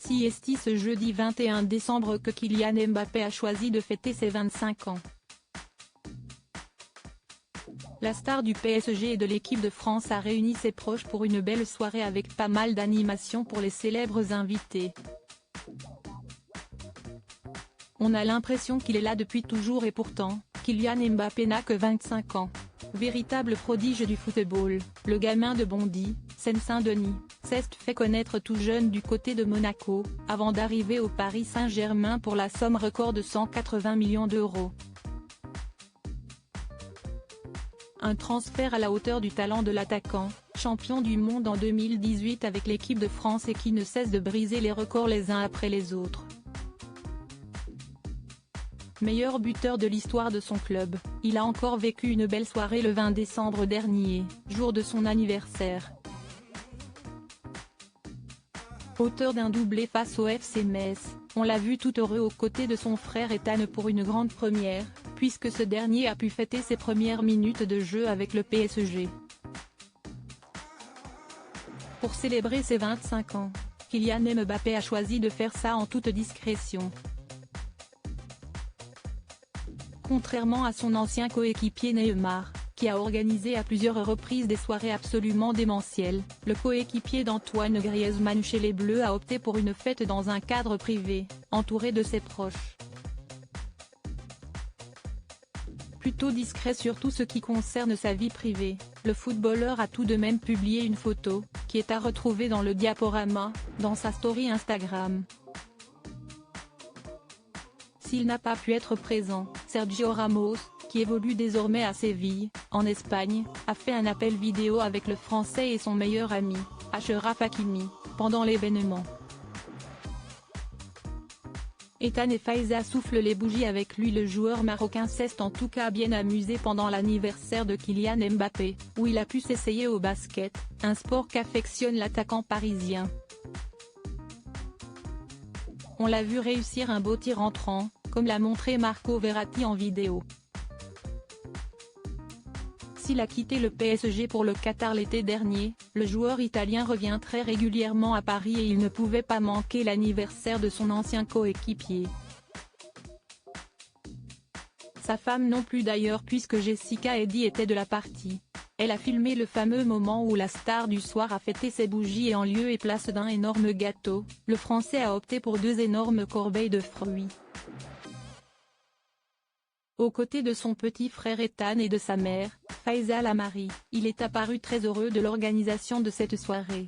Ainsi est-il ce jeudi 21 décembre que Kylian Mbappé a choisi de fêter ses 25 ans. La star du PSG et de l'équipe de France a réuni ses proches pour une belle soirée avec pas mal d'animations pour les célèbres invités. On a l'impression qu'il est là depuis toujours et pourtant, Kylian Mbappé n'a que 25 ans. Véritable prodige du football, le gamin de Bondy, Seine-Saint-Denis, s'est fait connaître tout jeune du côté de Monaco, avant d'arriver au Paris Saint-Germain pour la somme record de 180 millions d'euros. Un transfert à la hauteur du talent de l'attaquant, champion du monde en 2018 avec l'équipe de France et qui ne cesse de briser les records les uns après les autres. Meilleur buteur de l'histoire de son club, il a encore vécu une belle soirée le 20 décembre dernier, jour de son anniversaire. Auteur d'un doublé face au FC Metz, on l'a vu tout heureux aux côtés de son frère Ethan pour une grande première, puisque ce dernier a pu fêter ses premières minutes de jeu avec le PSG. Pour célébrer ses 25 ans, Kylian Mbappé a choisi de faire ça en toute discrétion. Contrairement à son ancien coéquipier Neymar, qui a organisé à plusieurs reprises des soirées absolument démentielles, le coéquipier d'Antoine Griezmann chez les Bleus a opté pour une fête dans un cadre privé, entouré de ses proches. Plutôt discret sur tout ce qui concerne sa vie privée, le footballeur a tout de même publié une photo, qui est à retrouver dans le diaporama, dans sa story Instagram. S'il n'a pas pu être présent, Sergio Ramos, qui évolue désormais à Séville, en Espagne, a fait un appel vidéo avec le Français et son meilleur ami, Achraf Hakimi, pendant l'événement. Ethan et Faiza soufflent les bougies avec lui. Le joueur marocain s'est en tout cas bien amusé pendant l'anniversaire de Kylian Mbappé, où il a pu s'essayer au basket, un sport qu'affectionne l'attaquant parisien. On l'a vu réussir un beau tir entrant, comme l'a montré Marco Verratti en vidéo. S'il a quitté le PSG pour le Qatar l'été dernier, le joueur italien revient très régulièrement à Paris et il ne pouvait pas manquer l'anniversaire de son ancien coéquipier. Sa femme non plus d'ailleurs puisque Jessica Eddy était de la partie. Elle a filmé le fameux moment où la star du soir a fêté ses bougies et en lieu et place d'un énorme gâteau, le Français a opté pour 2 énormes corbeilles de fruits. Aux côtés de son petit frère Ethan et de sa mère, Faiza Lamari, il est apparu très heureux de l'organisation de cette soirée.